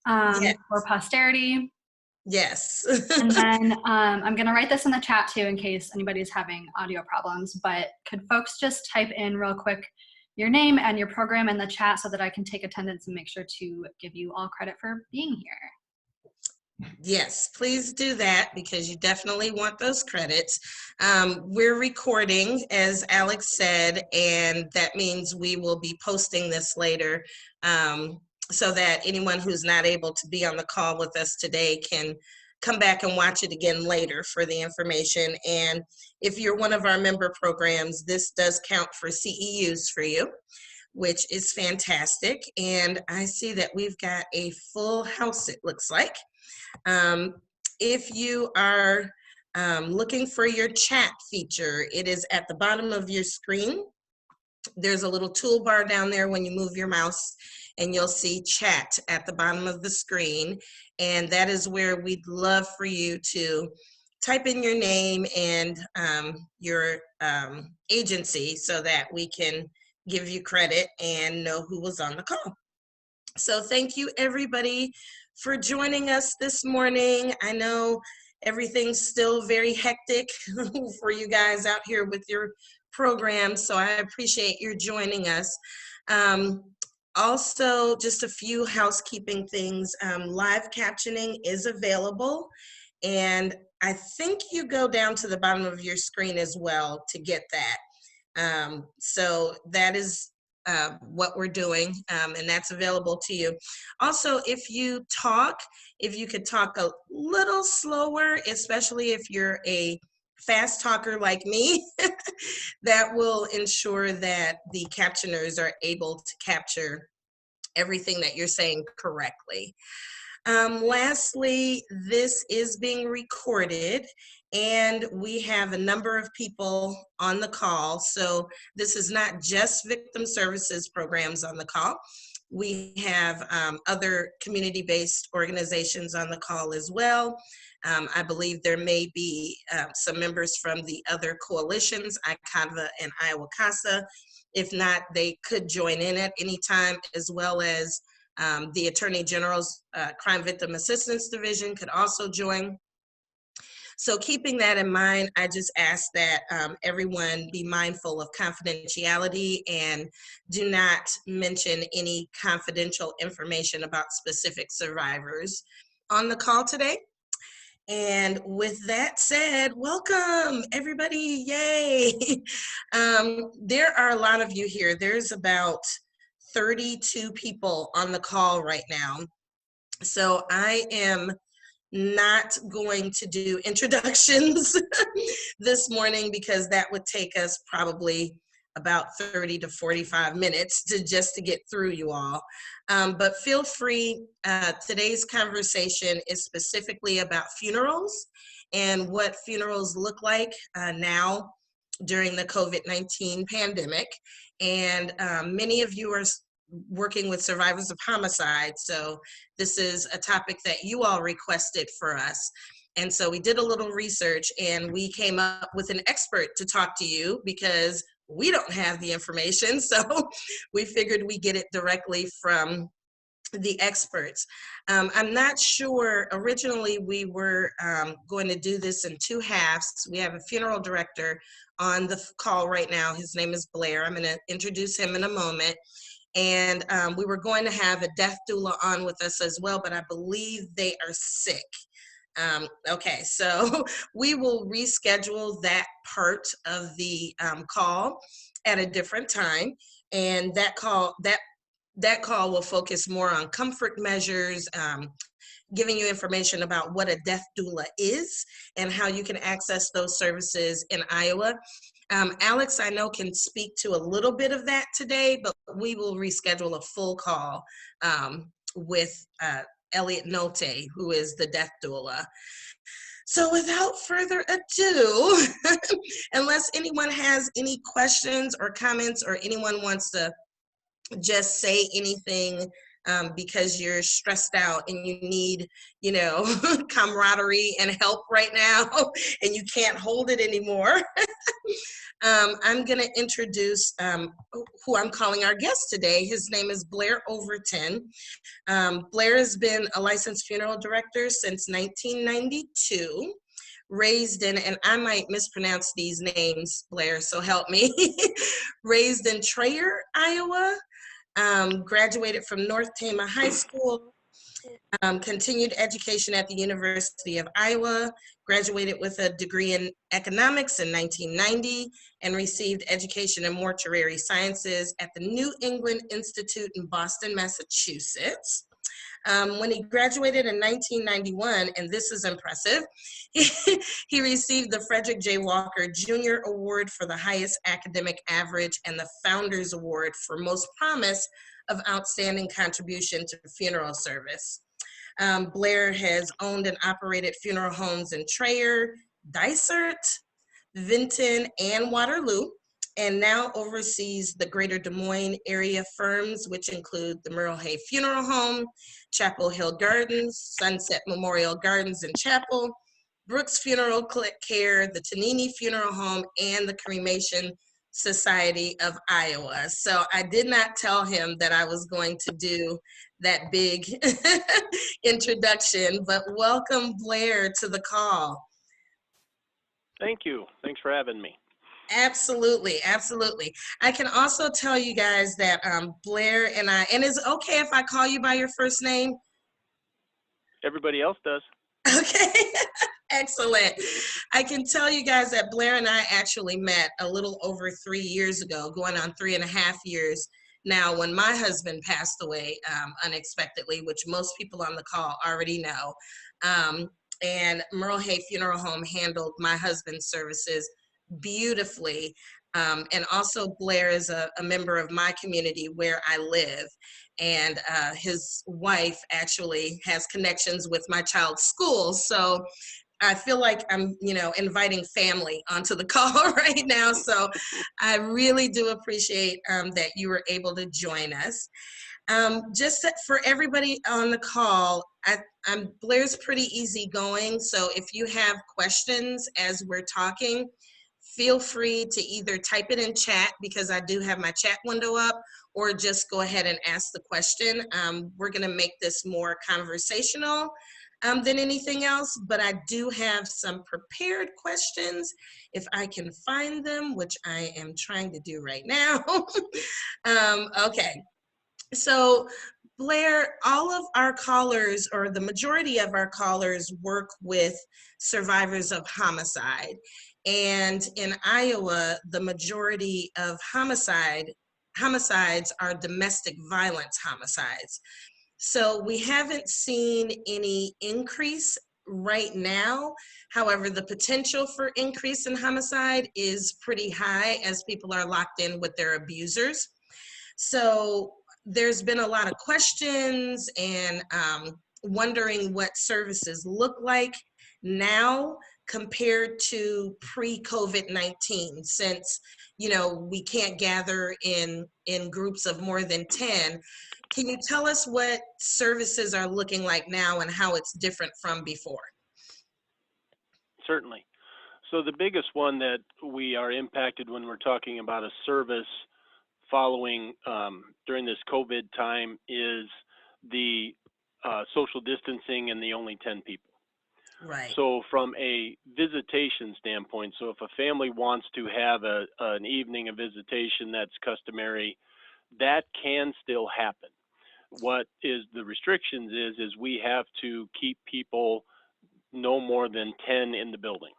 Yes. for posterity. Yes. And then I'm going to write this in the chat too in case anybody's having audio problems, but could folks just type in real quick your name and your program in the chat so that I can take attendance and make sure to give you all credit for being here? Yes, please do that because you definitely want those credits. We're recording, as Alex said, and that means we will be posting this later so that anyone who's not able to be on the call with us today can come back and watch it again later for the information. And if you're one of our member programs, this does count for CEUs for you, which is fantastic. And I see that we've got a full house, it looks like. If you are looking for your chat feature, it is at the bottom of your screen. There's a little toolbar down there when you move your mouse, and you'll see chat at the bottom of the screen. And that is where we'd love for you to type in your name and your agency so that we can give you credit and know who was on the call. So thank you, everybody, for joining us this morning. I know everything's still very hectic for you guys out here with your program, so I appreciate your joining us. Also, just a few housekeeping things. Live captioning is available, and I think you go down to the bottom of your screen as well to get that. So that is what we're doing, and that's available to you. Also, if you could talk a little slower, especially if you're a fast talker like me, that will ensure that the captioners are able to capture everything that you're saying correctly. Lastly, this is being recorded and we have a number of people on the call. So this is not just victim services programs on the call. We have other community-based organizations on the call as well. I believe there may be some members from the other coalitions, ICAVA and Iowa CASA. If not, they could join in at any time, as well as the Attorney General's Crime Victim Assistance Division could also join. So keeping that in mind, I just ask that everyone be mindful of confidentiality and do not mention any confidential information about specific survivors on the call today. And with that said, welcome everybody, yay. There are a lot of you here. There's about 32 people on the call right now. So I am not going to do introductions this morning because that would take us probably about 30 to 45 minutes just to get through you all. But feel free, today's conversation is specifically about funerals and what funerals look like now during the COVID-19 pandemic. And many of you are working with survivors of homicide. So this is a topic that you all requested for us. And so we did a little research and we came up with an expert to talk to you because we don't have the information. So we figured we get it directly from the experts. I'm not sure, originally we were going to do this in two halves. We have a funeral director on the call right now. His name is Blair. I'm gonna introduce him in a moment. And we were going to have a death doula on with us as well, but I believe they are sick. Okay, so we will reschedule that part of the call at a different time. And that call will focus more on comfort measures, giving you information about what a death doula is and how you can access those services in Iowa. Alex, I know, can speak to a little bit of that today, but we will reschedule a full call with Elliot Nolte, who is the death doula. So without further ado, unless anyone has any questions or comments or anyone wants to just say anything because you're stressed out and you need, camaraderie and help right now and you can't hold it anymore, I'm going to introduce who I'm calling our guest today. His name is Blair Overton. Blair has been a licensed funeral director since 1992. Raised in, and I might mispronounce these names, Blair, so help me. Raised in Traer, Iowa. Graduated from North Tama High School. Continued education at the University of Iowa, graduated with a degree in economics in 1990, and received education in mortuary sciences at the New England Institute in Boston, Massachusetts. When he graduated in 1991, and this is impressive, he received the Frederick J. Walker Jr. Award for the highest academic average and the Founders Award for most promise of outstanding contribution to funeral service. Blair has owned and operated funeral homes in Traer, Dysart, Vinton, and Waterloo, and now oversees the Greater Des Moines area firms, which include the Merle Hay Funeral Home, Chapel Hill Gardens, Sunset Memorial Gardens and Chapel, Brooks Funeral Care, the Tonini Funeral Home, and the Cremation Society of Iowa. So I did not tell him that I was going to do that big introduction, but welcome, Blair, to the call. Thank you. Thanks for having me. Absolutely, absolutely. I can also tell you guys that Blair and I, and is it okay if I call you by your first name? Everybody else does. Okay, excellent. I can tell you guys that Blair and I actually met a little over 3 years ago, going on 3.5 years now, when my husband passed away unexpectedly, which most people on the call already know. And Merle Hay Funeral Home handled my husband's services beautifully. And also Blair is a member of my community where I live. And his wife actually has connections with my child's school. So I feel like I'm, inviting family onto the call right now. So I really do appreciate that you were able to join us. For everybody on the call, Blair's pretty easygoing. So if you have questions as we're talking, feel free to either type it in chat, because I do have my chat window up, or just go ahead and ask the question. We're going to make this more conversational than anything else, but I do have some prepared questions if I can find them, which I am trying to do right now. Okay, so Blair, all of our callers, or the majority of our callers, work with survivors of homicide. And in Iowa, the majority of homicides are domestic violence homicides. So we haven't seen any increase right now. However, the potential for increase in homicide is pretty high as people are locked in with their abusers. So there's been a lot of questions and wondering what services look like now compared to pre-COVID-19, since we can't gather in groups of more than 10. Can you tell us what services are looking like now and how it's different from before? Certainly. So the biggest one that we are impacted when we're talking about a service following during this COVID time is the social distancing and the only 10 people. Right. So from a visitation standpoint, so if a family wants to have an evening of visitation that's customary, that can still happen. What is the restrictions is we have to keep people no more than 10 in the building.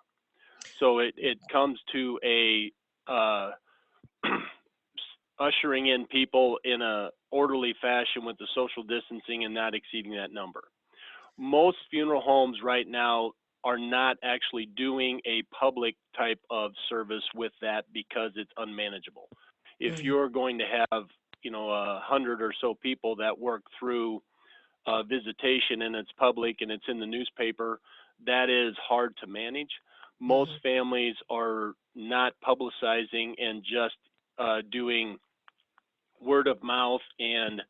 So it comes to a ushering in people in a orderly fashion with the social distancing and not exceeding that number. Most funeral homes right now are not actually doing a public type of service with that because it's unmanageable. If you're going to have 100 or so people that work through visitation and it's public and it's in the newspaper, that is hard to manage. Most families are not publicizing and just doing word of mouth and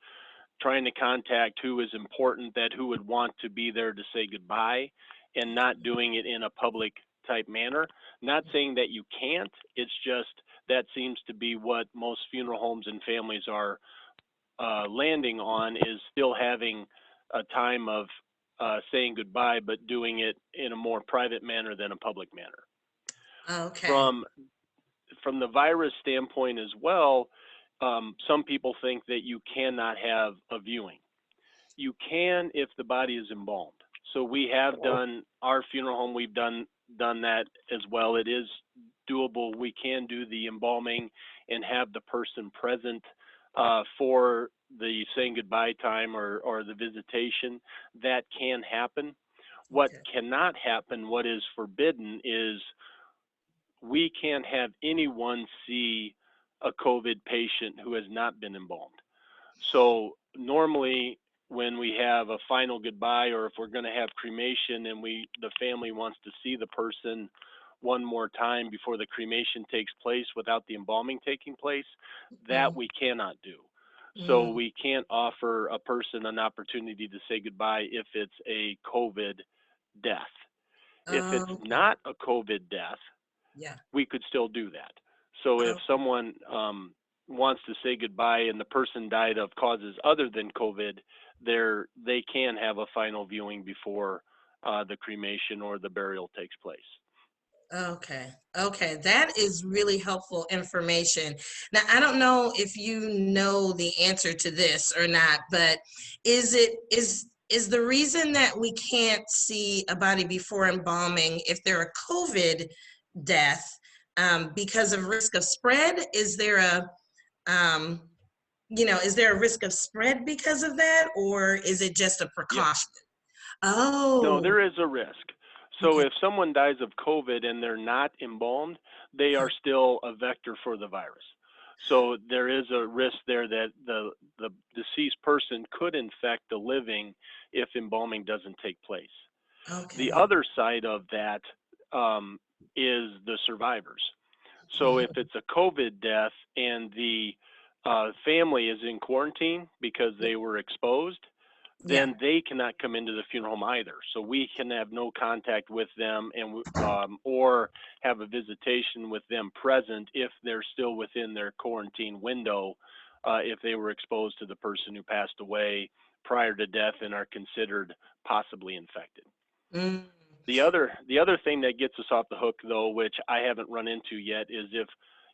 trying to contact who is important, that who would want to be there to say goodbye, and not doing it in a public type manner. Not saying that you can't, it's just that seems to be what most funeral homes and families are landing on, is still having a time of saying goodbye, but doing it in a more private manner than a public manner. Okay. From the virus standpoint as well, some people think that you cannot have a viewing. You can if the body is embalmed. So we have done our funeral home. We've done that as well. It is doable. We can do the embalming and have the person present for the saying goodbye time or the visitation. That can happen. What cannot happen, what is forbidden, is we can't have anyone see a COVID patient who has not been embalmed. So normally when we have a final goodbye, or if we're going to have cremation and the family wants to see the person one more time before the cremation takes place without the embalming taking place, that we cannot do. So we can't offer a person an opportunity to say goodbye if it's a COVID death. If it's not a COVID death, we could still do that. So if someone wants to say goodbye and the person died of causes other than COVID, they can have a final viewing before the cremation or the burial takes place. Okay. That is really helpful information. Now, I don't know if you know the answer to this or not, but is the reason that we can't see a body before embalming if they're a COVID death because of risk of spread? Is there is there a risk of spread because of that, or is it just a precaution? Yes. No, there is a risk. So if someone dies of COVID and they're not embalmed, they are still a vector for the virus. So there is a risk there that the deceased person could infect the living if embalming doesn't take place. The other side of that is the survivors. So if it's a COVID death and the family is in quarantine because they were exposed, then they cannot come into the funeral home either. So we can have no contact with them and or have a visitation with them present if they're still within their quarantine window, if they were exposed to the person who passed away prior to death and are considered possibly infected. The other thing that gets us off the hook, though, which I haven't run into yet, is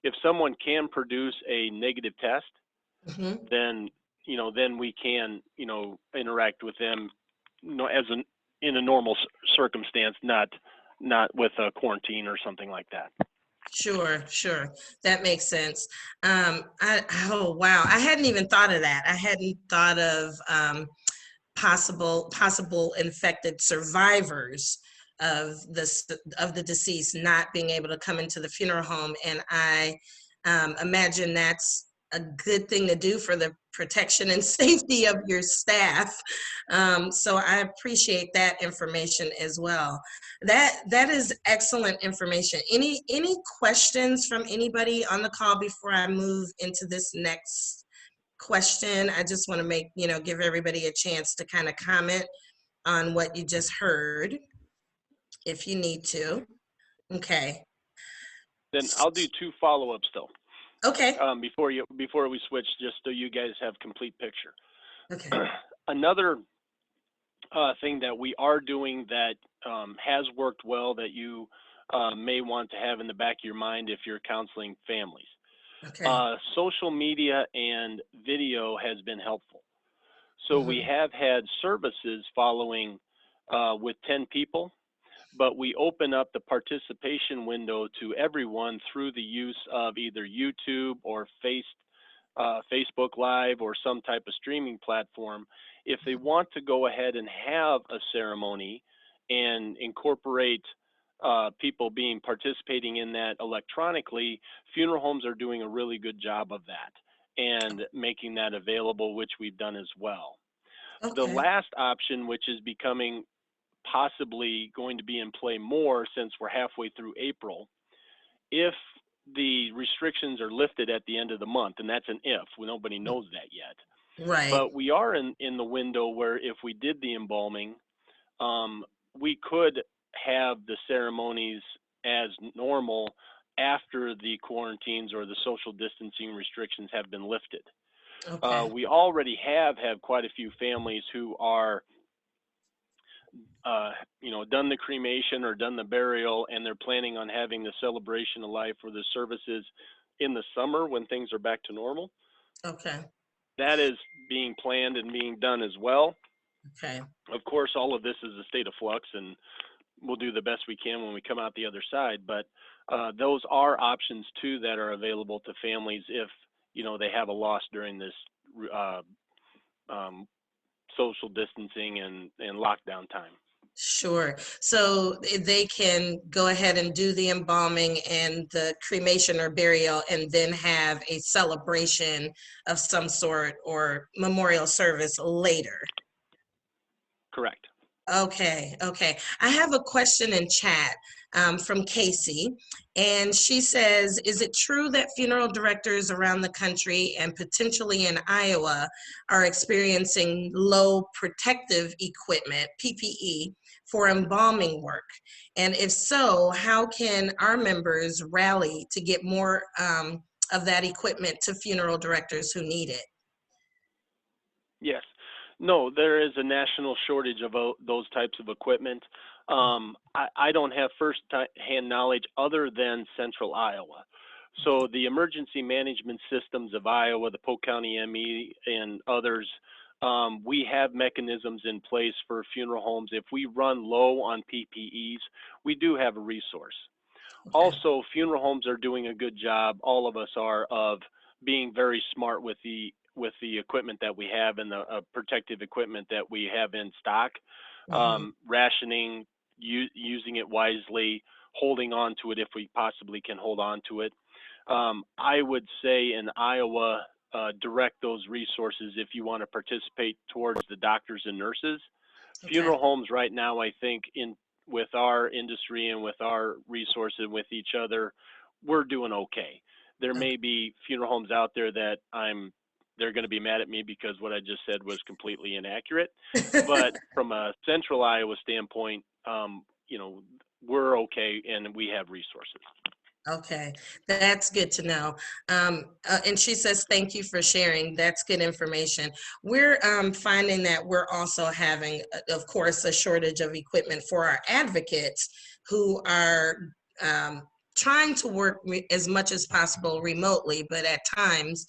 if someone can produce a negative test, then we can, interact with them, in a normal circumstance, not with a quarantine or something like that. Sure. That makes sense. Oh, wow. I hadn't even thought of that. I hadn't thought of possible infected survivors of the deceased not being able to come into the funeral home. And I imagine that's a good thing to do for the protection and safety of your staff. So I appreciate that information as well. That is excellent information. Any questions from anybody on the call before I move into this next question? I just want to give everybody a chance to kind of comment on what you just heard, if you need to. Okay. Then I'll do 2 follow-ups though. Okay. Before we switch, just so you guys have complete picture. Okay. Another thing that we are doing that has worked well that you may want to have in the back of your mind if you're counseling families. Okay. Social media and video has been helpful. So we have had services following with 10 people, but we open up the participation window to everyone through the use of either YouTube or Facebook Live or some type of streaming platform. If they want to go ahead and have a ceremony and incorporate people participating in that electronically, funeral homes are doing a really good job of that and making that available, which we've done as well. Okay. The last option, which is becoming possibly going to be in play more since we're halfway through April, if the restrictions are lifted at the end of the month, and that's an if, nobody knows that yet. Right. But we are in the window where if we did the embalming, we could have the ceremonies as normal after the quarantines or the social distancing restrictions have been lifted. Okay. We already have quite a few families who are, done the cremation or done the burial, and they're planning on having the celebration of life or the services in the summer when things are back to normal. Okay. That is being planned and being done as well. Okay. Of course, all of this is a state of flux, and we'll do the best we can when we come out the other side. But those are options too that are available to families if they have a loss during this social distancing and lockdown time. Sure. So they can go ahead and do the embalming and the cremation or burial and then have a celebration of some sort or memorial service later. Correct. Okay, okay. I have a question in chat from Casey, and she says, is it true that funeral directors around the country and potentially in Iowa are experiencing low protective equipment, PPE, for embalming work? And if so, how can our members rally to get more of that equipment to funeral directors who need it? Yes. No, there is a national shortage of those types of equipment. I don't have first-hand knowledge other than Central Iowa. So the emergency management systems of Iowa, the Polk County ME, and others, we have mechanisms in place for funeral homes. If we run low on PPEs, we do have a resource. Okay. Also, funeral homes are doing a good job, all of us are, of being very smart with the equipment that we have and the protective equipment that we have in stock. Rationing, using it wisely, holding on to it if we possibly can hold on to it. I would say in Iowa, direct those resources if you want to participate towards the doctors and nurses. Okay. Funeral homes right now, I think, with our industry and with our resources with each other, we're doing okay. There may be funeral homes out there that they're going to be mad at me because what I just said was completely inaccurate. But from a Central Iowa standpoint, we're okay and we have resources. Okay, that's good to know. And she says, thank you for sharing. That's good information. We're finding that we're also having, of course, a shortage of equipment for our advocates who are trying to work as much as possible remotely, but at times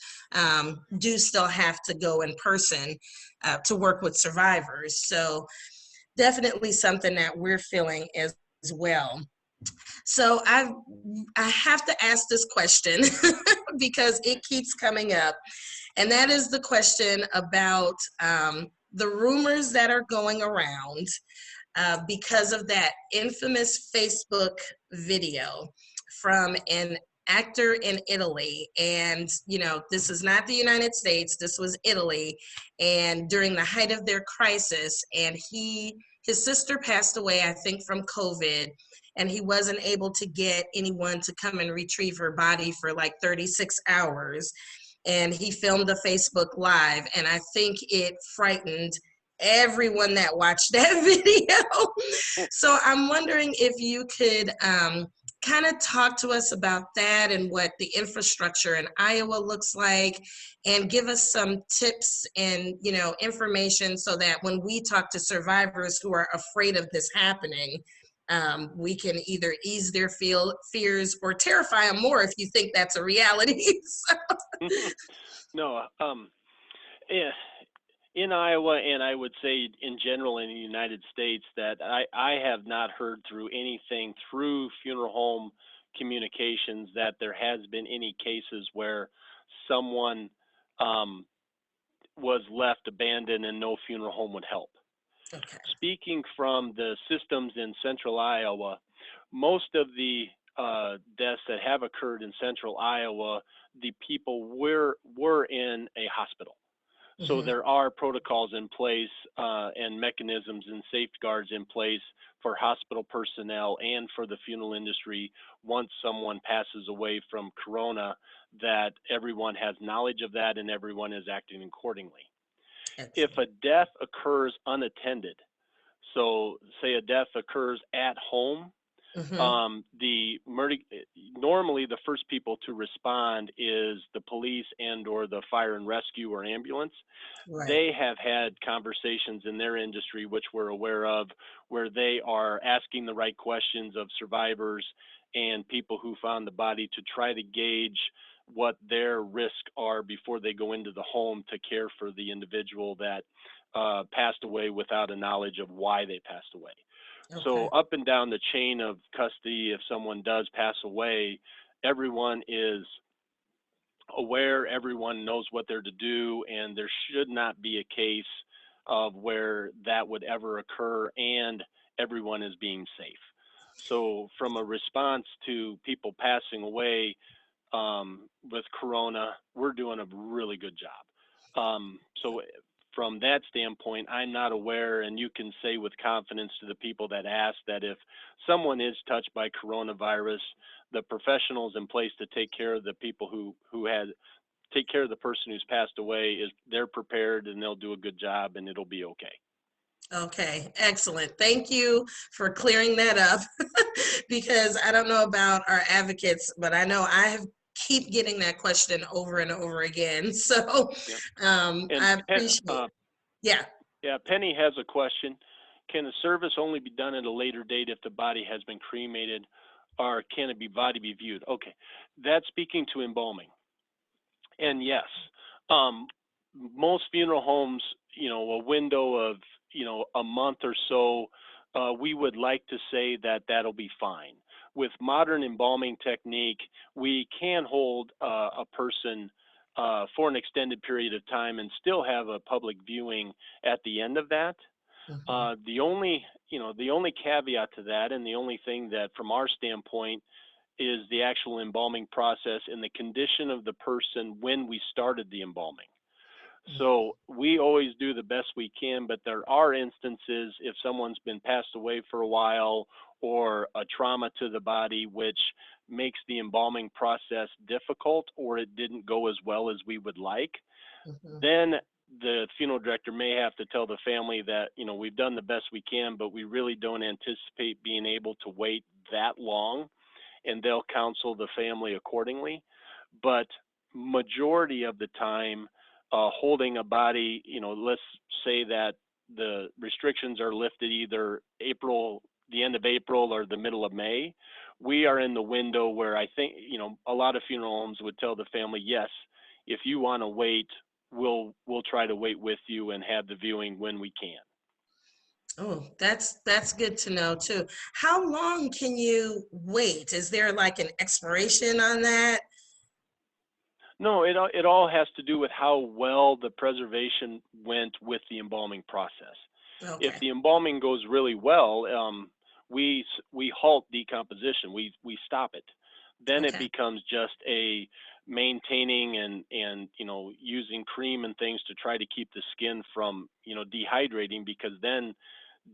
do still have to go in person to work with survivors. So definitely something that we're feeling as well. So I have to ask this question because it keeps coming up, and that is the question about the rumors that are going around because of that infamous Facebook video from an actor in Italy. And, this is not the United States, this was Italy. And during the height of their crisis, and his sister passed away, I think, from COVID, and he wasn't able to get anyone to come and retrieve her body for like 36 hours. And he filmed a Facebook Live, and I think it frightened everyone that watched that video. So I'm wondering if you could kind of talk to us about that and what the infrastructure in Iowa looks like, and give us some tips and information so that when we talk to survivors who are afraid of this happening, we can either ease their fears or terrify them more if you think that's a reality. No, in Iowa, and I would say in general in the United States, that I have not heard through anything through funeral home communications that there has been any cases where someone was left abandoned and no funeral home would help. Okay. Speaking from the systems in Central Iowa, most of the deaths that have occurred in Central Iowa, the people were in a hospital. So there are protocols in place and mechanisms and safeguards in place for hospital personnel and for the funeral industry once someone passes away from corona, that everyone has knowledge of that and everyone is acting accordingly. Excellent. If a death occurs unattended, so say a death occurs at home, Um, normally the first people to respond is the police and or the fire and rescue or ambulance. Right. They have had conversations in their industry, which we're aware of, where they are asking the right questions of survivors and people who found the body to try to gauge what their risks are before they go into the home to care for the individual that passed away without a knowledge of why they passed away. Okay. So up and down the chain of custody, if someone does pass away, everyone is aware, everyone knows what they're to do, and there should not be a case of where that would ever occur and everyone is being safe. So from a response to people passing away with Corona, we're doing a really good job. So from that standpoint, I'm not aware, and you can say with confidence to the people that ask that if someone is touched by coronavirus, the professionals in place to take care of the people who take care of the person who's passed away, they're prepared and they'll do a good job and it'll be okay. Okay, excellent. Thank you for clearing that up because I don't know about our advocates, but I know I keep getting that question over and over again. So Yep. I appreciate Yeah. Yeah, Penny has a question. Can the service only be done at a later date if the body has been cremated, or can the body be viewed? Okay, that's speaking to embalming. And yes, most funeral homes, a window of, a month or so, we would like to say that that'll be fine. With modern embalming technique, we can hold a person for an extended period of time and still have a public viewing at the end of that. The only caveat to that, and the only thing that from our standpoint is the actual embalming process and the condition of the person when we started the embalming. So we always do the best we can, but there are instances if someone's been passed away for a while or a trauma to the body, which makes the embalming process difficult or it didn't go as well as we would like, then the funeral director may have to tell the family that, we've done the best we can, but we really don't anticipate being able to wait that long, and they'll counsel the family accordingly. But majority of the time, holding a body, let's say that the restrictions are lifted either the end of April or the middle of May, we are in the window where I think, a lot of funeral homes would tell the family, yes, if you want to wait, we'll try to wait with you and have the viewing when we can. Oh, that's good to know too. How long can you wait? Is there like an expiration on that? No, it all has to do with how well the preservation went with the embalming process. Okay. If the embalming goes really well, we halt decomposition. We stop it. Then it becomes just a maintaining and using cream and things to try to keep the skin from dehydrating, because then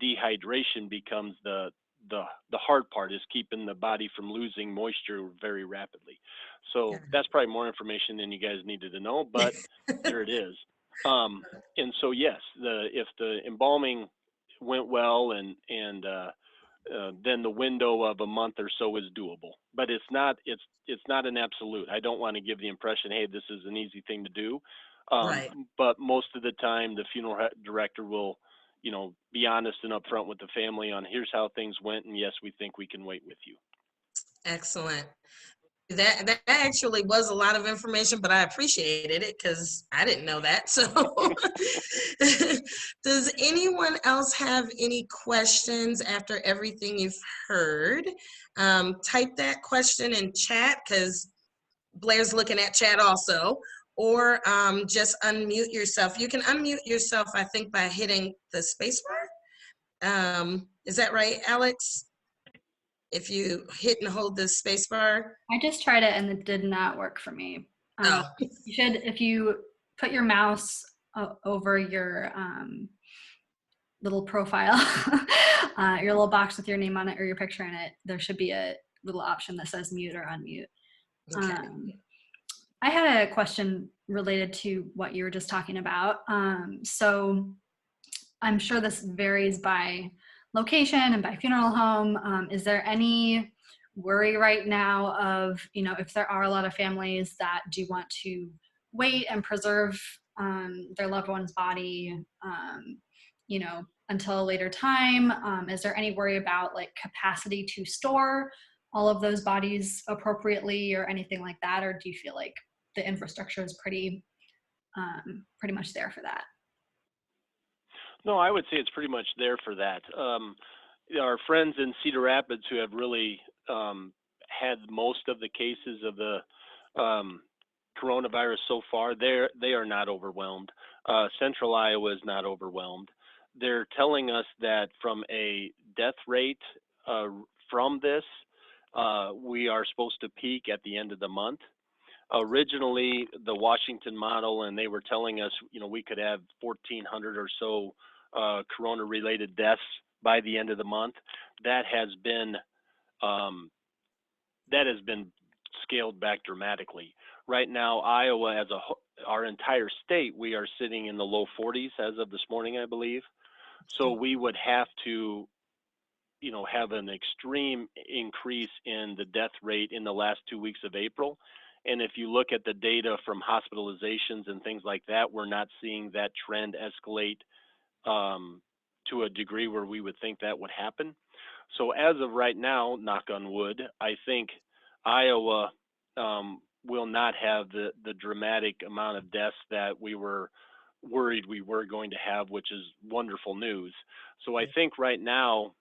dehydration becomes the hard part, is keeping the body from losing moisture very rapidly. So that's probably more information than you guys needed to know, but there it is. And so yes, if the embalming went well and then the window of a month or so is doable, but it's not an absolute. I don't want to give the impression, hey, this is an easy thing to do. Right. But most of the time, the funeral director will, be honest and upfront with the family on here's how things went, and yes, we think we can wait with you. Excellent. That actually was a lot of information, but I appreciated it because I didn't know that. So does anyone else have any questions after everything you've heard? Type that question in chat because Blair's looking at chat also, or just unmute yourself. You can unmute yourself, I think, by hitting the space bar. Is that right, Alex? If you hit and hold the space bar? I just tried it and it did not work for me. Oh. You should, if you put your mouse over your little profile, your little box with your name on it or your picture in it, there should be a little option that says mute or unmute. Okay. I had a question related to what you were just talking about. So I'm sure this varies by location and by funeral home. Is there any worry right now of, if there are a lot of families that do want to wait and preserve their loved one's body, until a later time? Is there any worry about like capacity to store all of those bodies appropriately or anything like that? Or do you feel like the infrastructure is pretty much there for that? No, I would say it's pretty much there for that. Our friends in Cedar Rapids who have really had most of the cases of the coronavirus so far, they are not overwhelmed. Central Iowa is not overwhelmed. They're telling us that from a death rate from this, we are supposed to peak at the end of the month. Originally, the Washington model, and they were telling us, we could have 1,400 or so corona-related deaths by the end of the month. That has been scaled back dramatically. Right now, Iowa our entire state, we are sitting in the low 40s as of this morning, I believe. So we would have to, have an extreme increase in the death rate in the last 2 weeks of April. And if you look at the data from hospitalizations and things like that, we're not seeing that trend escalate to a degree where we would think that would happen. So as of right now, knock on wood, I think Iowa will not have the dramatic amount of deaths that we were worried we were going to have, which is wonderful news. So I think right now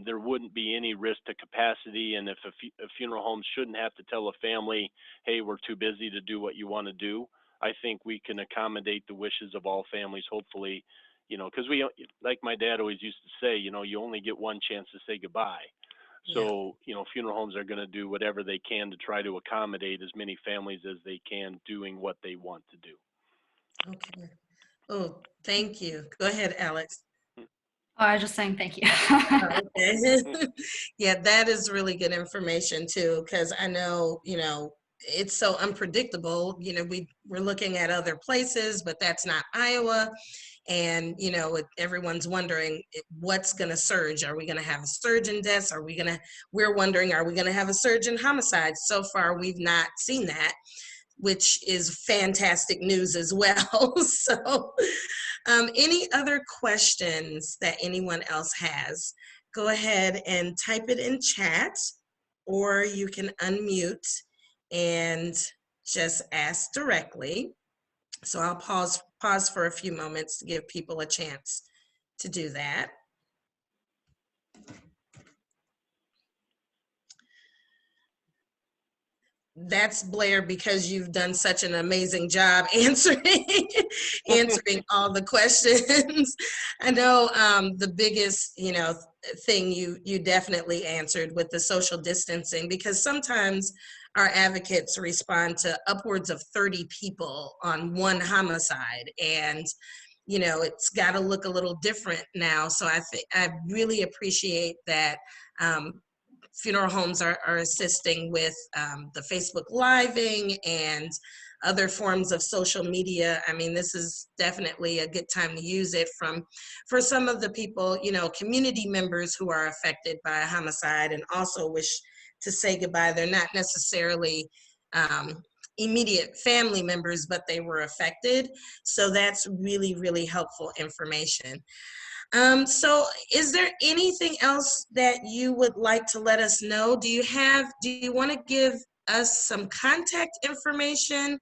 there wouldn't be any risk to capacity, and if a funeral home shouldn't have to tell a family, hey, we're too busy to do what you want to do, I think we can accommodate the wishes of all families, hopefully, because we, like my dad always used to say, you only get one chance to say goodbye. So, funeral homes are going to do whatever they can to try to accommodate as many families as they can doing what they want to do. Okay. Oh, thank you. Go ahead, Alex. Oh, I was just saying thank you. Okay. Yeah, that is really good information too, because I know, it's so unpredictable. We're looking at other places, but that's not Iowa. And, everyone's wondering what's going to surge. Are we going to have a surge in deaths? We're wondering, are we going to have a surge in homicides? So far, we've not seen that, which is fantastic news as well. So any other questions that anyone else has, go ahead and type it in chat, or you can unmute and just ask directly. So I'll pause for a few moments to give people a chance to do that. That's Blair, because you've done such an amazing job answering all the questions. I know the biggest, thing you definitely answered with the social distancing, because sometimes our advocates respond to upwards of 30 people on one homicide, and it's got to look a little different now. So I really appreciate that funeral homes are assisting with the Facebook Living and other forms of social media. I mean, this is definitely a good time to use it for some of the people, community members who are affected by a homicide and also wish to say goodbye. They're not necessarily immediate family members, but they were affected. So that's really, really helpful information. So is there anything else that you would like to let us know? Do you want to give us some contact information,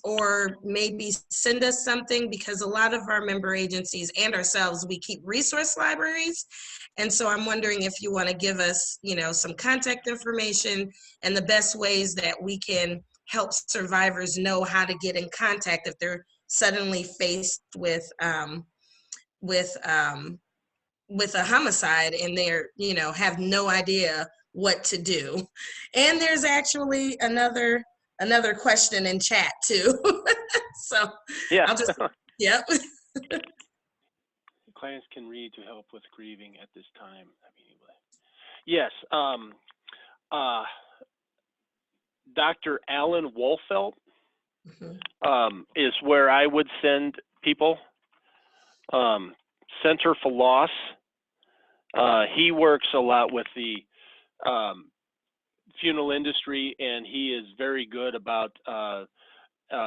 or maybe send us something? Because a lot of our member agencies and ourselves, we keep resource libraries. And so I'm wondering if you want to give us, some contact information and the best ways that we can help survivors know how to get in contact if they're suddenly faced with a homicide and they're, have no idea what to do. And there's actually another question in chat too. So Yeah. I'll just, yep. Clients can read to help with grieving at this time. Yes. Dr. Alan Wolfelt is where I would send people. Center for Loss. He works a lot with the funeral industry, and he is very good about,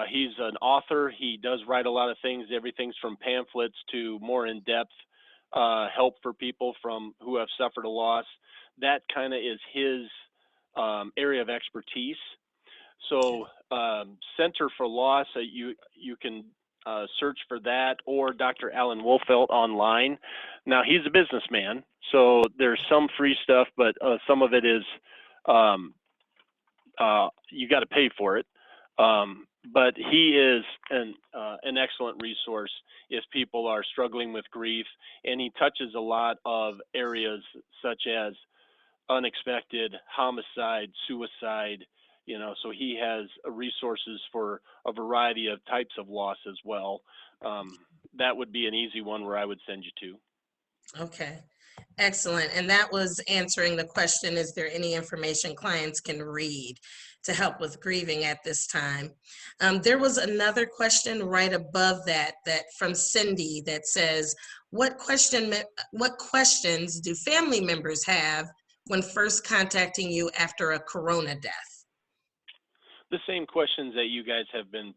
he's an author. He does write a lot of things, everything's from pamphlets to more in-depth help for people who have suffered a loss. That kind of is his area of expertise. So Center for Loss, you can search for that, or Dr. Alan Wolfelt online. Now, he's a businessman, so there's some free stuff, but some of it is you got to pay for it. But he is an excellent resource if people are struggling with grief, and he touches a lot of areas such as unexpected, homicide, suicide, so he has resources for a variety of types of loss as well. That would be an easy one where I would send you to. Okay, excellent. And that was answering the question, is there any information clients can read to help with grieving at this time? There was another question right above that from Cindy that says, what questions do family members have when first contacting you after a corona death? The same questions that you guys have been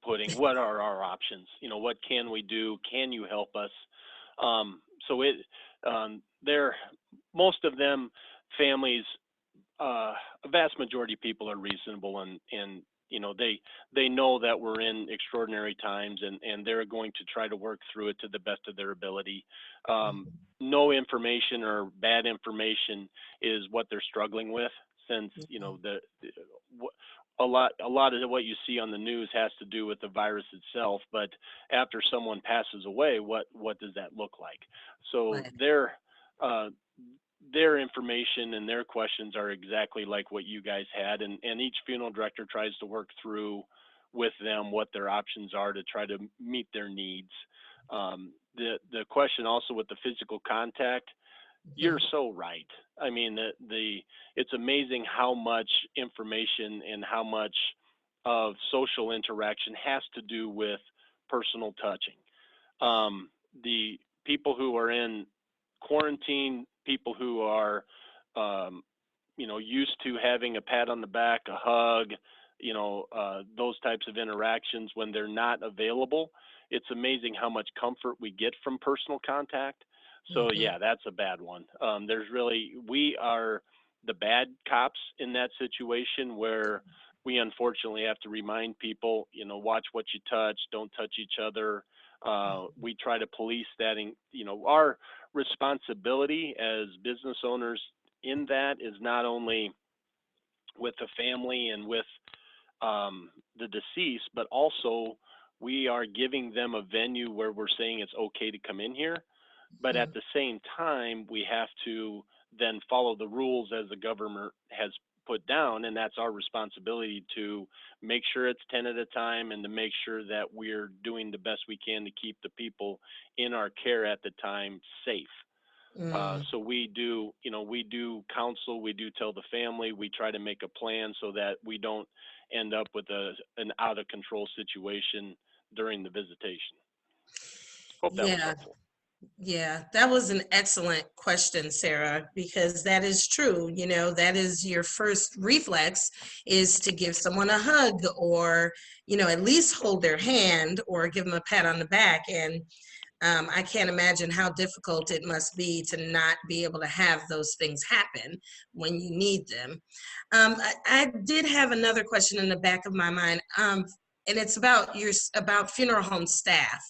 putting. What are our options? What can we do? Can you help us? Most of them, families, a vast majority of people are reasonable, and they know that we're in extraordinary times, and they're going to try to work through it to the best of their ability. No information or bad information is what they're struggling with, since a lot of what you see on the news has to do with the virus itself, but after someone passes away, what does that look like? So right. Their information and their questions are exactly like what you guys had, and each funeral director tries to work through with them what their options are to try to meet their needs. The question also with the physical contact, you're so right. I mean, it's amazing how much information and how much of social interaction has to do with personal touching. The people who are in quarantine, people who are, used to having a pat on the back, a hug, those types of interactions, when they're not available, it's amazing how much comfort we get from personal contact. So yeah, that's a bad one. We are the bad cops in that situation, where we unfortunately have to remind people, watch what you touch, don't touch each other. We try to police that, and our responsibility as business owners in that is not only with the family and with the deceased, but also we are giving them a venue where we're saying it's okay to come in here. But at the same time, we have to then follow the rules as the government has put down, and that's our responsibility to make sure it's 10 at a time, and to make sure that we're doing the best we can to keep the people in our care at the time safe. So we do counsel, we do tell the family, we try to make a plan so that we don't end up with an out of control situation during the visitation. Hope that was helpful. Yeah, that was an excellent question, Sarah, because that is true. That is your first reflex, is to give someone a hug, or, at least hold their hand or give them a pat on the back. And I can't imagine how difficult it must be to not be able to have those things happen when you need them. I did have another question in the back of my mind. And it's about funeral home staff.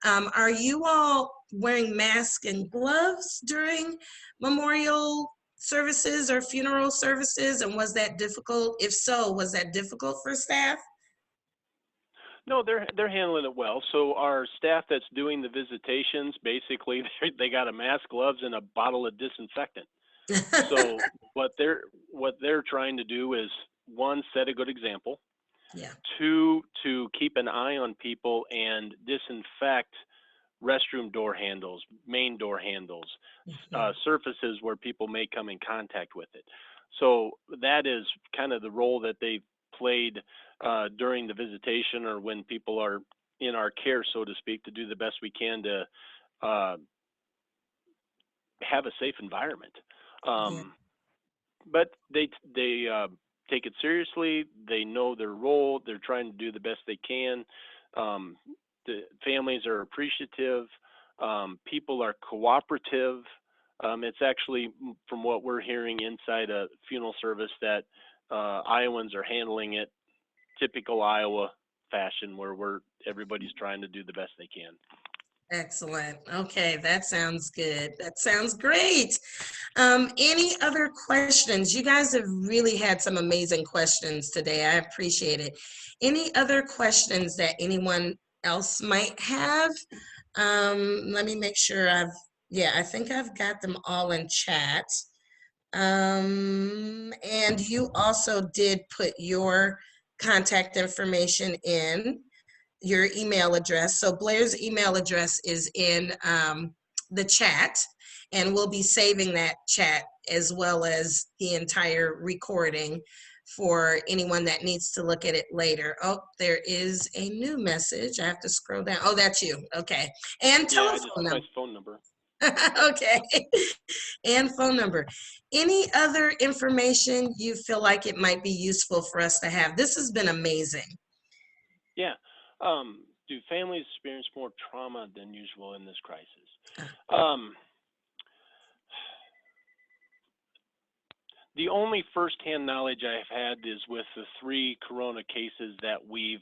Are you all wearing masks and gloves during memorial services or funeral services? And was that difficult? If so, was that difficult for staff? No, they're handling it well. So our staff that's doing the visitations, basically they got a mask, gloves, and a bottle of disinfectant. So what they're trying to do is, one, set a good example. Yeah. Two, to keep an eye on people and disinfect restroom door handles, main door handles, surfaces where people may come in contact with it. So that is kind of the role that they've played during the visitation, or when people are in our care, so to speak, to do the best we can to uh, have a safe environment. Yeah. But they take it seriously. They know their role. They're trying to do the best they can. Um, the families are appreciative. People are cooperative. It's actually, from what we're hearing inside a funeral service, that Iowans are handling it typical Iowa fashion, where everybody's trying to do the best they can. Excellent. Okay, that sounds good. That sounds great. Any other questions? You guys have really had some amazing questions today. I appreciate it. Any other questions that anyone else might have? Let me make sure I think I've got them all in chat. And you also did put your contact information in, your email address. So Blair's email address is in the chat, and we'll be saving that chat as well as the entire recording for anyone that needs to look at it later. Oh, there is a new message. I have to scroll down. Oh, that's you. Okay. And Yeah, I telephone just put number. my phone number. Okay. And phone number. Any other information you feel like it might be useful for us to have? This has been amazing. Yeah. Do families experience more trauma than usual in this crisis? Um, the only firsthand knowledge I've had is with the 3 corona cases that we've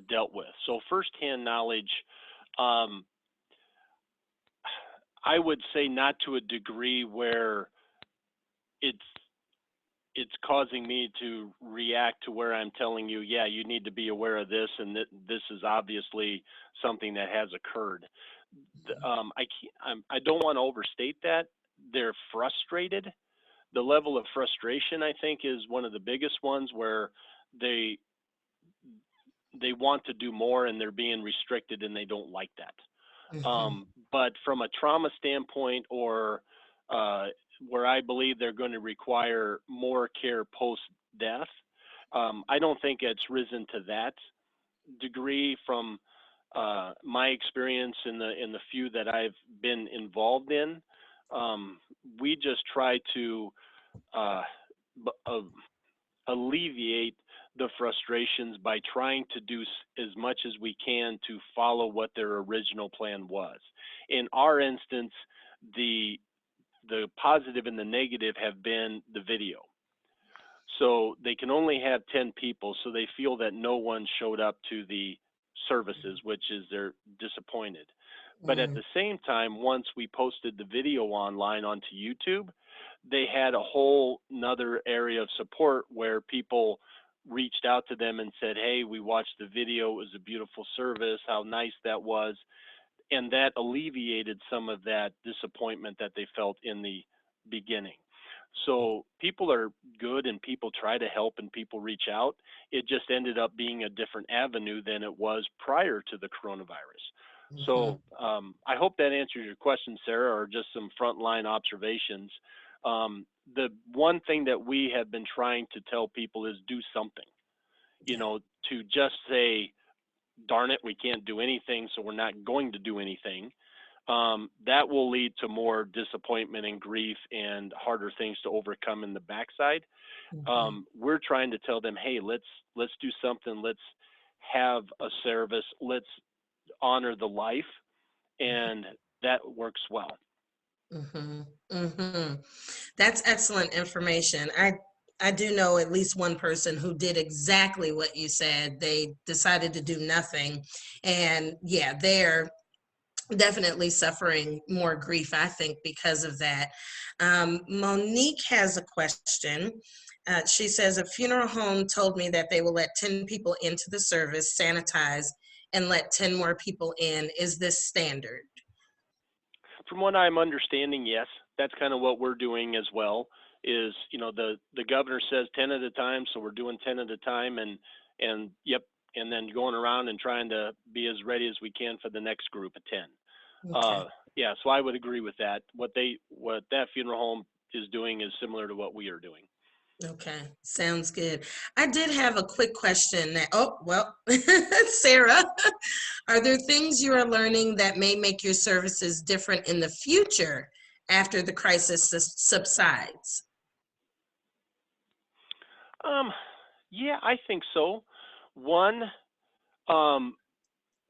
dealt with. So firsthand knowledge, um, I would say not to a degree where it's causing me to react to where I'm telling you, yeah, you need to be aware of this, and this is obviously something that has occurred. I don't want to overstate that. They're frustrated. The level of frustration, I think, is one of the biggest ones, where they want to do more and they're being restricted and they don't like that. But from a trauma standpoint, or where I believe they're going to require more care post-death, I don't think it's risen to that degree from my experience in the few that I've been involved in. We just try to uh, alleviate the frustrations by trying to do as much as we can to follow what their original plan was. In our instance, the positive and the negative have been the video. So they can only have 10 people, so they feel that no one showed up to the services, which is they're disappointed. But at the same time, once we posted the video online onto YouTube, they had a whole nother area of support where people reached out to them and said, hey, we watched the video, it was a beautiful service, how nice that was. And that alleviated some of that disappointment that they felt in the beginning. So people are good and people try to help and people reach out. It just ended up being a different avenue than it was prior to the coronavirus. So I hope that answers your question, Sarah, or just some frontline observations. The one thing that we have been trying to tell people is do something. You know, to just say, darn it, we can't do anything, so we're not going to do anything. That will lead to more disappointment and grief and harder things to overcome in the backside. We're trying to tell them, hey, let's do something. Let's have a service. Let's honor the life, and that works well. That's excellent information. I do know at least one person who did exactly what you said. They decided to do nothing, and yeah, they're definitely suffering more grief, I think, because of that. Monique has a question. She says, a funeral home told me that they will let 10 people into the service, sanitize, and let 10 more people in. Is this standard? From what I'm understanding, yes, that's kind of what we're doing as well. Is, you know, the governor says 10 at a time, so we're doing 10 at a time, and yep, and then going around and trying to be as ready as we can for the next group of 10. Okay. Yeah, so I would agree with that. What that funeral home is doing is similar to what we are doing. Okay, sounds good. I did have a quick question that, oh, well, Sarah, are there things you are learning that may make your services different in the future after the crisis subsides? Um, yeah, I think so. One, um,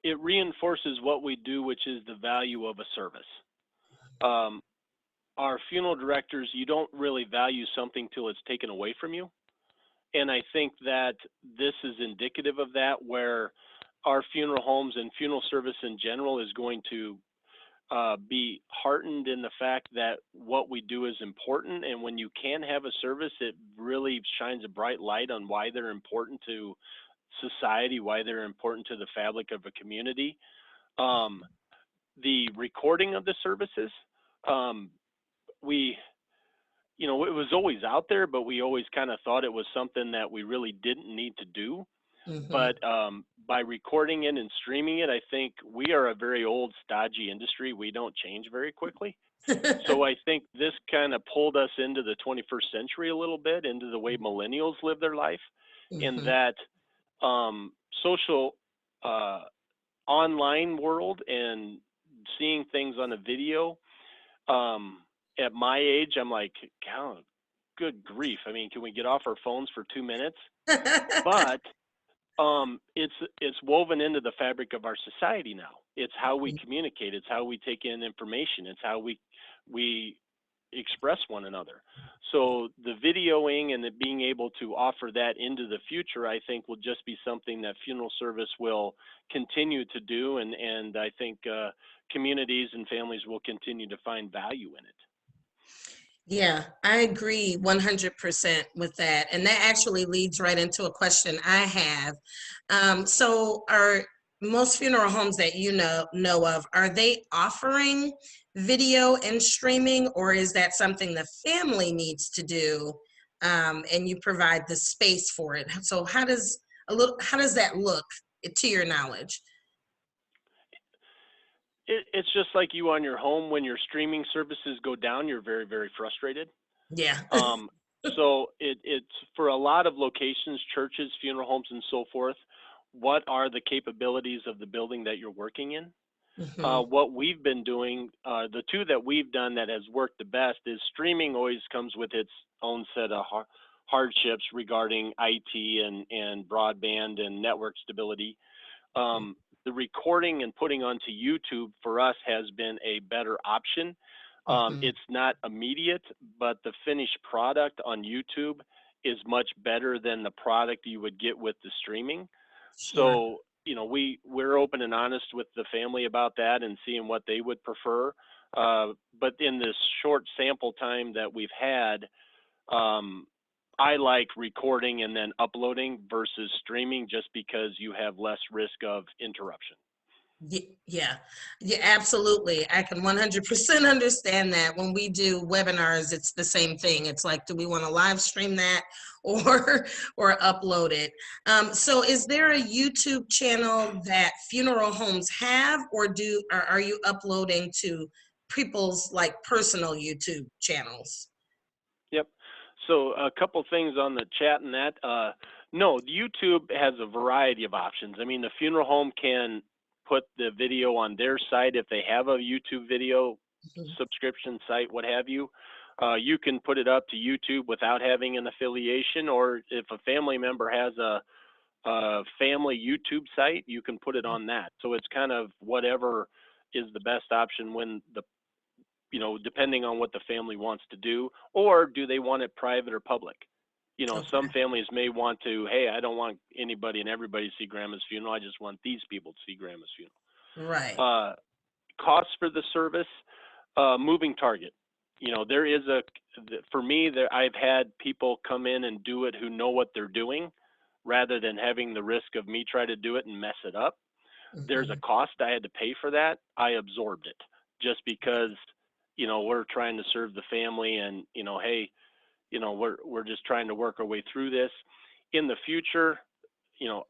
it reinforces what we do, which is the value of a service. Um, our funeral directors, you don't really value something till it's taken away from you. And I think that this is indicative of that, where our funeral homes and funeral service in general is going to be heartened in the fact that what we do is important. And when you can have a service, it really shines a bright light on why they're important to society, why they're important to the fabric of a community. Um, the recording of the services, um, we, it was always out there, but we always kind of thought it was something that we really didn't need to do. Mm-hmm. But by recording it and streaming it, I think we are a very old, stodgy industry. We don't change very quickly. So I think this kind of pulled us into the 21st century a little bit, into the way millennials live their life, in Mm-hmm. that social uh, online world and seeing things on a video. Um, at my age, I'm like, God, good grief. I mean, can we get off our phones for 2 minutes? But it's woven into the fabric of our society now. It's how we communicate. It's how we take in information. It's how we express one another. So the videoing and the being able to offer that into the future, I think, will just be something that funeral service will continue to do, and I think communities and families will continue to find value in it. Yeah, I agree 100% with that. And that actually leads right into a question I have. So are most funeral homes that you know of, are they offering video and streaming, or is that something the family needs to do, and you provide the space for it? So how does that look to your knowledge? It's just like you on your home. When your streaming services go down, you're very, very frustrated. Yeah. Um, so it's for a lot of locations, churches, funeral homes, and so forth. What are the capabilities of the building that you're working in? Hmm. What we've been doing, the two that we've done that has worked the best is streaming always comes with its own set of hardships regarding IT and broadband and network stability. The recording and putting onto YouTube for us has been a better option. Hmm. It's not immediate, but the finished product on YouTube is much better than the product you would get with the streaming. Sure. So, we're open and honest with the family about that and seeing what they would prefer. But in this short sample time that we've had, um, I like recording and then uploading versus streaming just because you have less risk of interruption. Yeah, yeah, absolutely. I can 100% understand that. When we do webinars, it's the same thing. It's like, do we want to live stream that or or upload it? So is there a YouTube channel that funeral homes have, or are you uploading to people's like personal YouTube channels? Yep. So a couple things on the chat and that. No, YouTube has a variety of options. I mean, the funeral home can put the video on their site if they have a YouTube video Mhm. subscription site, what have you. You can put it up to YouTube without having an affiliation, or if a family member has a family YouTube site, you can put it on that. So it's kind of whatever is the best option when depending on what the family wants to do, or do they want it private or public? Some Okay. families may want to, hey, I don't want anybody and everybody to see grandma's funeral. I just want these people to see grandma's funeral. Right. Uh, Costs for the service, moving target. There is for me, I've had people come in and do it who know what they're doing rather than having the risk of me try to do it and mess it up. There's a Hmm. cost I had to pay for that. I absorbed it just because, we're trying to serve the family and, hey, we're just trying to work our way through this. In the future, you know,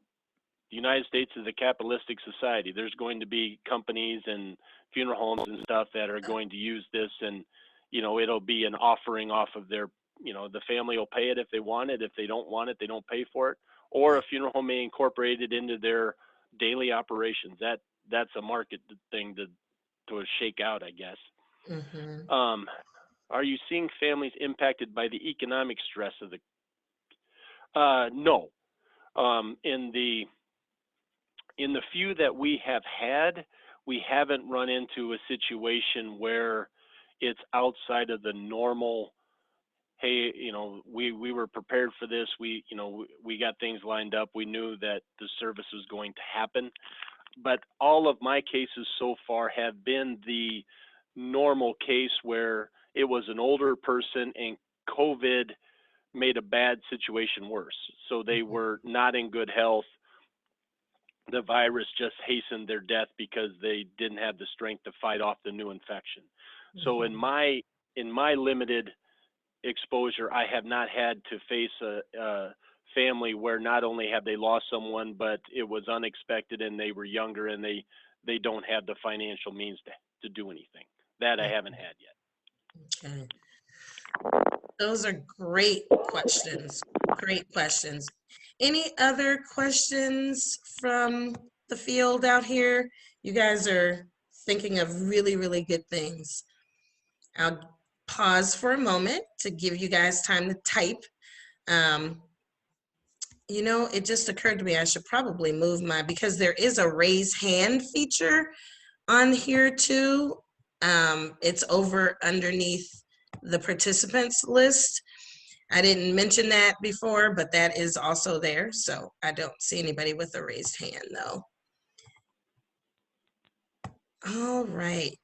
the United States is a capitalistic society. There's going to be companies and funeral homes and stuff that are going to use this, and it'll be an offering off of their the family will pay it if they want it. If they don't want it, they don't pay for it. Or a funeral home may incorporate it into their daily operations. That's a market thing to shake out, I guess. Mm-hmm. Are you seeing families impacted by the economic stress of the? No. In the few that we have had, we haven't run into a situation where it's outside of the normal. Hey, we were prepared for this. We got things lined up. We knew that the service was going to happen. But all of my cases so far have been the normal case where it was an older person and COVID made a bad situation worse. So they were not in good health. The virus just hastened their death because they didn't have the strength to fight off the new infection. So in my limited exposure, I have not had to face a family where not only have they lost someone, but it was unexpected and they were younger and they don't have the financial means to do anything. That I haven't had yet. Okay. Those are great questions. Great questions. Any other questions from the field out here? You guys are thinking of really, really good things. I'll pause for a moment to give you guys time to type. It just occurred to me I should probably move because there is a raise hand feature on here too. It's over underneath the participants list. I didn't mention that before, but that is also there. So I don't see anybody with a raised hand though. All right.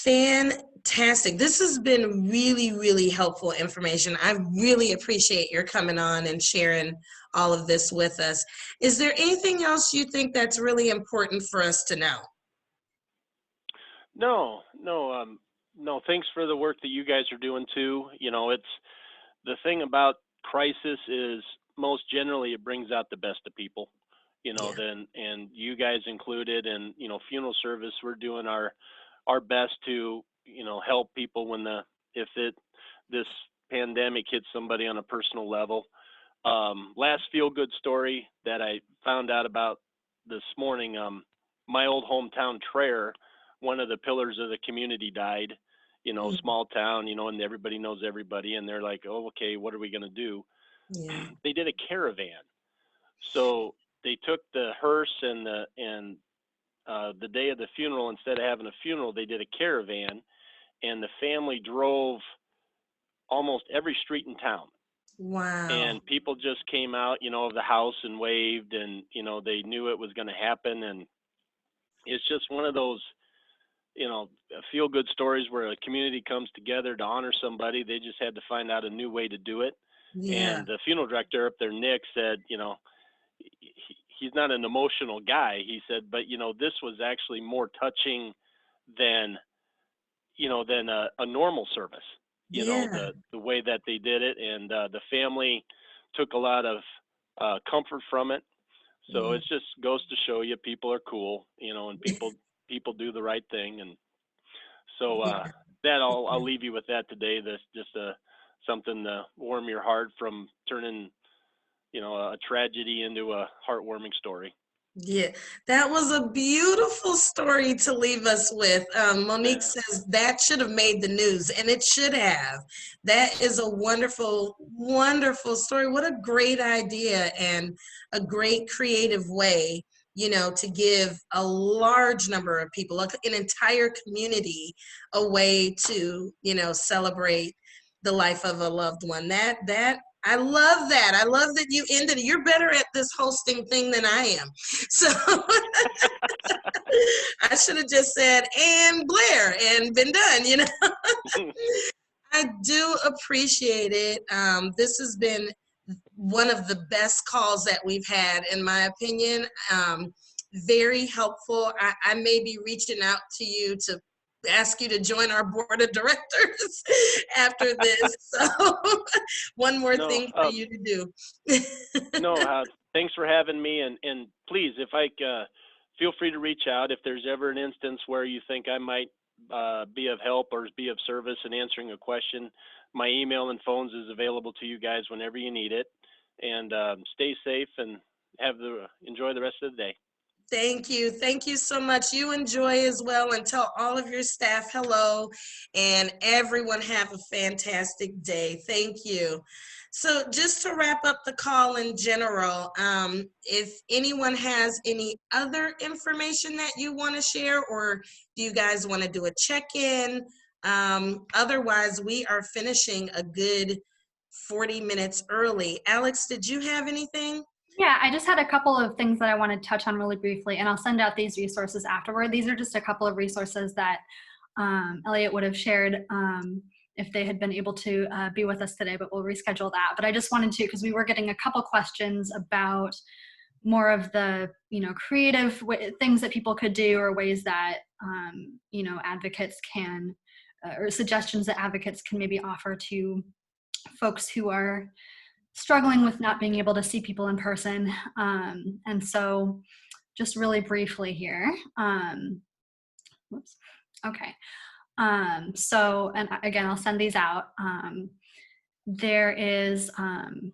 Fantastic. This has been really, really helpful information. I really appreciate your coming on and sharing all of this with us. Is there anything else you think that's really important for us to know? No. Thanks for the work that you guys are doing too. It's the thing about crisis is most generally it brings out the best of people. And you guys included, and funeral service, we're doing our best to help people when this pandemic hits somebody on a personal level. Last feel good story that I found out about this morning. My old hometown, Traer, one of the pillars of the community died. Small town, and everybody knows everybody, and they're like, oh, okay, what are we going to do? Yeah. They did a caravan. So they took the hearse and the day of the funeral, instead of having a funeral, they did a caravan, and the family drove almost every street in town. Wow. And people just came out, of the house and waved, and, they knew it was going to happen. And it's just one of those, feel-good stories where a community comes together to honor somebody. They just had to find out a new way to do it. Yeah. And the funeral director up there, Nick, said, he's not an emotional guy. He said, but, this was actually more touching than a normal service, Yeah. the way that they did it. And the family took a lot of comfort from it. So it just goes to show you people are cool, and people do the right thing. And so that I'll leave you with that today. That's just something to warm your heart from turning, a tragedy into a heartwarming story. Yeah, that was a beautiful story to leave us with. Monique says that should have made the news, and it should have. That is a wonderful, wonderful story. What a great idea and a great creative way, to give a large number of people, like an entire community, a way to, celebrate the life of a loved one. I love that. I love that you ended it. You're better at this hosting thing than I am. So I should have just said, and Blair, and been done, I do appreciate it. This has been one of the best calls that we've had, in my opinion. Very helpful. I may be reaching out to you to ask you to join our board of directors after this. So one more thing for you to do. Thanks for having me. And please, if feel free to reach out if there's ever an instance where you think I might be of help or be of service in answering a question, my email and phones is available to you guys whenever you need it. And stay safe and enjoy the rest of the day. Thank you. Thank you so much. You enjoy as well, and tell all of your staff hello, and everyone have a fantastic day. Thank you. So just to wrap up the call in general, if anyone has any other information that you want to share, or do you guys want to do a check-in? Otherwise, we are finishing a good 40 minutes early. Alex, did you have anything? Yeah, I just had a couple of things that I want to touch on really briefly, and I'll send out these resources afterward. These are just a couple of resources that Elliot would have shared if they had been able to be with us today, but we'll reschedule that. But I just wanted to, because we were getting a couple questions about more of the, creative things that people could do, or ways that, advocates can, or suggestions that advocates can maybe offer to folks who are struggling with not being able to see people in person. And so just really briefly here, whoops, okay. So, and again, I'll send these out. There is an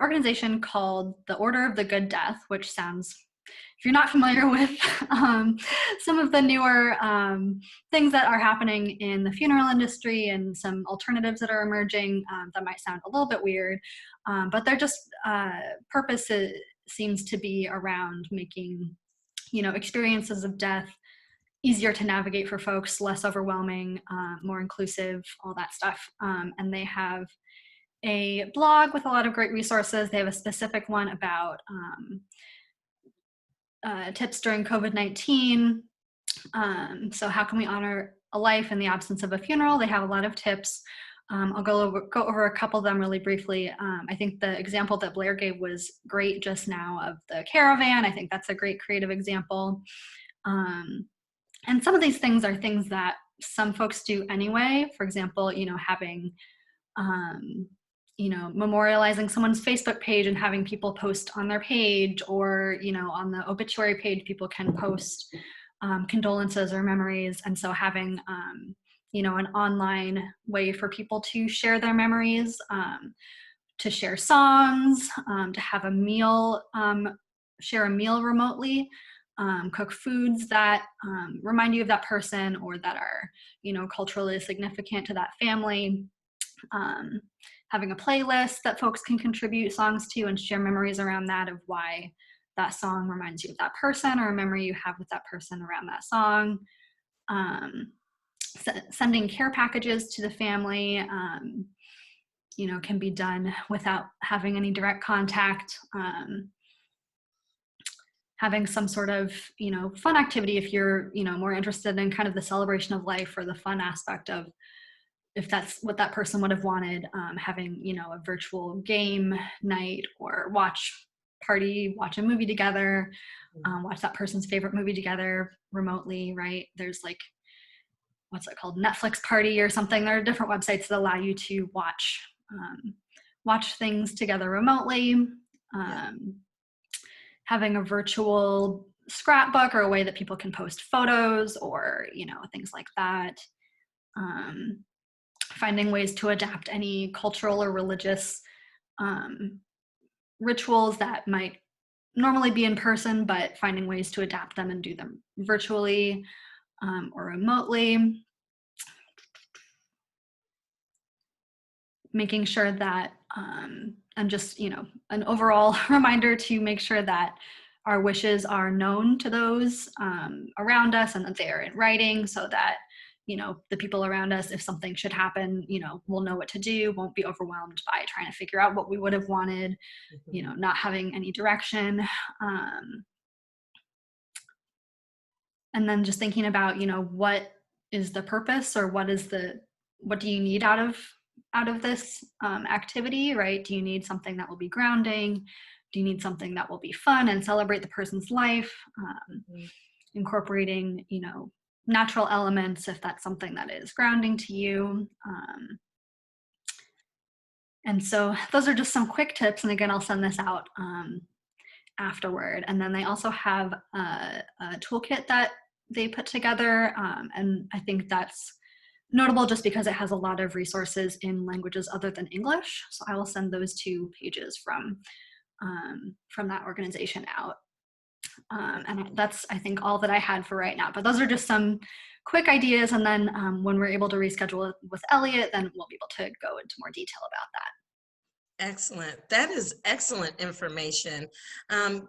organization called the Order of the Good Death, which sounds, if you're not familiar with some of the newer things that are happening in the funeral industry and some alternatives that are emerging, that might sound a little bit weird, but their just purpose seems to be around making, experiences of death easier to navigate for folks, less overwhelming, more inclusive, all that stuff. And they have a blog with a lot of great resources. They have a specific one about tips during COVID-19. So how can we honor a life in the absence of a funeral? They have a lot of tips. I'll go over a couple of them really briefly. I think the example that Blair gave was great just now of the caravan. I think that's a great creative example. And some of these things are things that some folks do anyway. For example, having, memorializing someone's Facebook page and having people post on their page, or, on the obituary page, people can post condolences or memories. And so having, an online way for people to share their memories, to share songs, to have a meal, share a meal remotely, cook foods that remind you of that person, or that are, culturally significant to that family. Having a playlist that folks can contribute songs to and share memories around that, of why that song reminds you of that person, or a memory you have with that person around that song. Sending care packages to the family, can be done without having any direct contact. Having some sort of, fun activity if you're, more interested in kind of the celebration of life, or the fun aspect of, if that's what that person would have wanted, having, a virtual game night, or watch a movie together, watch that person's favorite movie together remotely, right? There's like, what's it called? Netflix party or something. There are different websites that allow you to watch things together remotely. Having a virtual scrapbook, or a way that people can post photos, or, things like that. Finding ways to adapt any cultural or religious rituals that might normally be in person, but finding ways to adapt them and do them virtually or remotely. Making sure that, and just, an overall reminder to make sure that our wishes are known to those around us, and that they are in writing, so that, the people around us, if something should happen, will know what to do, won't be overwhelmed by trying to figure out what we would have wanted, not having any direction. And then just thinking about, what is the purpose, or what do you need out of this activity, right? Do you need something that will be grounding? Do you need something that will be fun and celebrate the person's life? Incorporating, natural elements, if that's something that is grounding to you. And so those are just some quick tips. And again, I'll send this out afterward. And then they also have a toolkit that they put together, and I think that's notable just because it has a lot of resources in languages other than English. So I will send those 2 pages from that organization out. And that's, I think, all that I had for right now. But those are just some quick ideas. And then when we're able to reschedule it with Elliot, then we'll be able to go into more detail about that. Excellent. That is excellent information.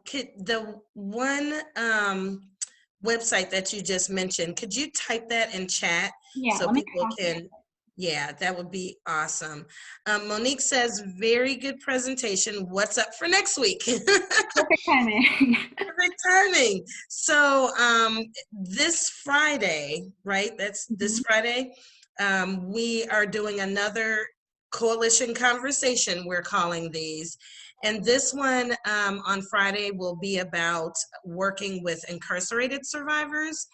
Could the one website that you just mentioned, could you type that in chat Yeah, so let me people copy can, it. yeah, that would be awesome. Monique says, very good presentation. What's up for next week? Perfect timing. Perfect timing. So this Friday, right? That's this Friday. We are doing another coalition conversation, we're calling these. And this one on Friday will be about working with incarcerated survivors.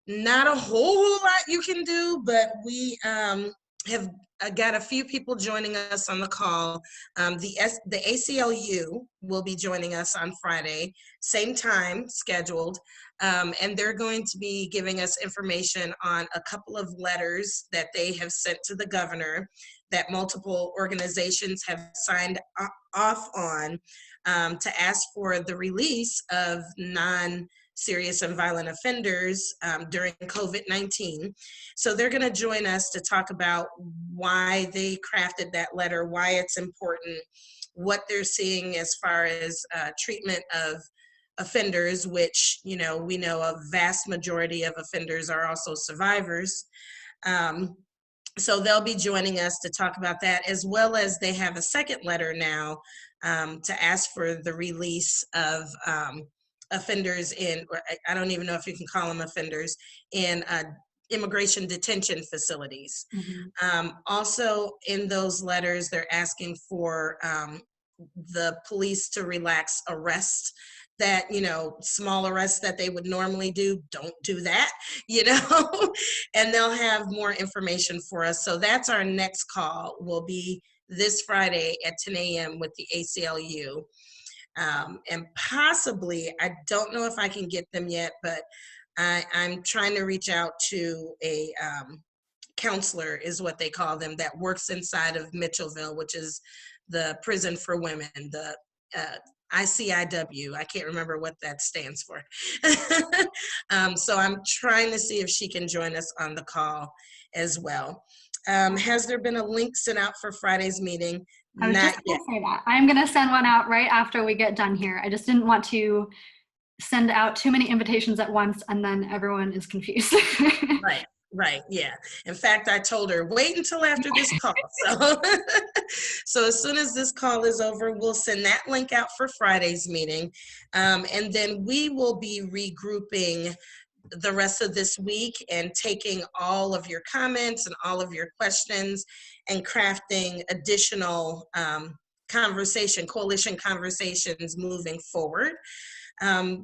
Not a whole lot you can do, but we have got a few people joining us on the call. The ACLU will be joining us on Friday, same time scheduled, and they're going to be giving us information on a couple of letters that they have sent to the governor that multiple organizations have signed off on to ask for the release of non-serious and violent offenders during COVID-19. So they're going to join us to talk about why they crafted that letter, why it's important, what they're seeing as far as treatment of offenders, which, you know, we know a vast majority of offenders are also survivors. So they'll be joining us to talk about that, as well as they have a second letter now to ask for the release of offenders in, or I don't even know if you can call them offenders, in immigration detention facilities. Also in those letters, they're asking for the police to relax arrests, that, you know, small arrests that they would normally do, don't do that, you know, and they'll have more information for us. So that's our next call, will be this Friday at 10 a.m. with the ACLU. And possibly, I don't know if I can get them yet, but I'm trying to reach out to a counselor, is what they call them, that works inside of Mitchellville, which is the prison for women, the ICIW. I can't remember what that stands for. So I'm trying to see if she can join us on the call as well. Has there been a link sent out for Friday's meeting? I was Not just yet. going to say that. I'm going to send one out right after we get done here. I just didn't want to send out too many invitations at once and then everyone is confused. Right, yeah. In fact, I told her, wait until after this call. So, so as soon as this call is over, we'll send that link out for Friday's meeting. And then we will be regrouping the rest of this week and taking all of your comments and all of your questions and crafting additional coalition conversations moving forward.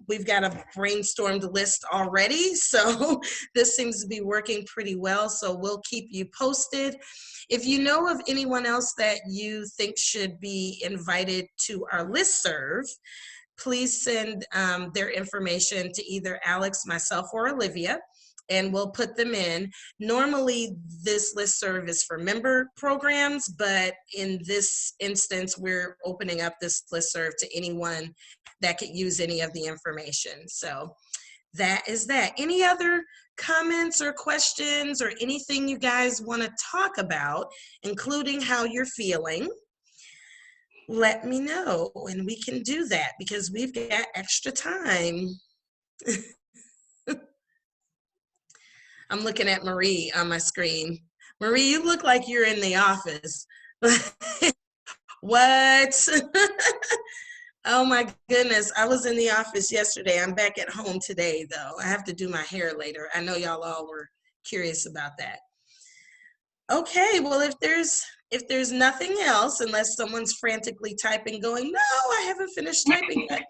We've got a brainstormed list already, so this seems to be working pretty well, so we'll keep you posted. If you know of anyone else that you think should be invited to our listserv, please send their information to either Alex, myself, or Olivia, and we'll put them in. Normally, this listserv is for member programs, but in this instance, we're opening up this listserv to anyone that could use any of the information. So that is that. Any other comments or questions or anything you guys want to talk about, including how you're feeling? Let me know and we can do that because we've got extra time. I'm looking at Marie on my screen. Marie, you look like you're in the office. What? Oh my goodness, I was in the office yesterday. I'm back at home today though. I have to do my hair later. I know y'all all were curious about that. Okay, well, if there's nothing else, unless someone's frantically typing going, no, I haven't finished typing yet.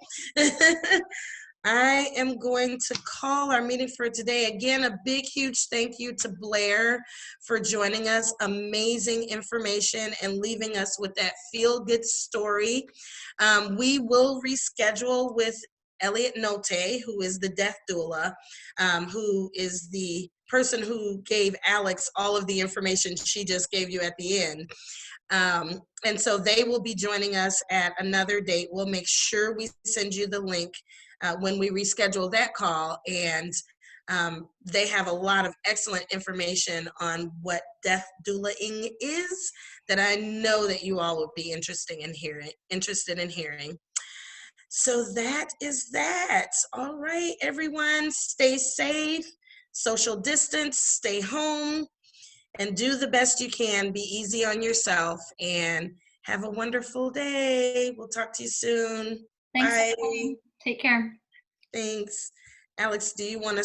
I am going to call our meeting for today. Again, a big, huge thank you to Blair for joining us. Amazing information and leaving us with that feel-good story. We will reschedule with Elliot Notte, who is the death doula, who is the person who gave Alex all of the information she just gave you at the end. And so they will be joining us at another date. We'll make sure we send you the link when we reschedule that call. And they have a lot of excellent information on what death doulaing is that I know that you all would be interested in hearing. So that is that. All right, everyone, stay safe, social distance, stay home, and do the best you can. Be easy on yourself and have a wonderful day. We'll talk to you soon. Thanks. Bye. Take care. Thanks. Alex, do you want to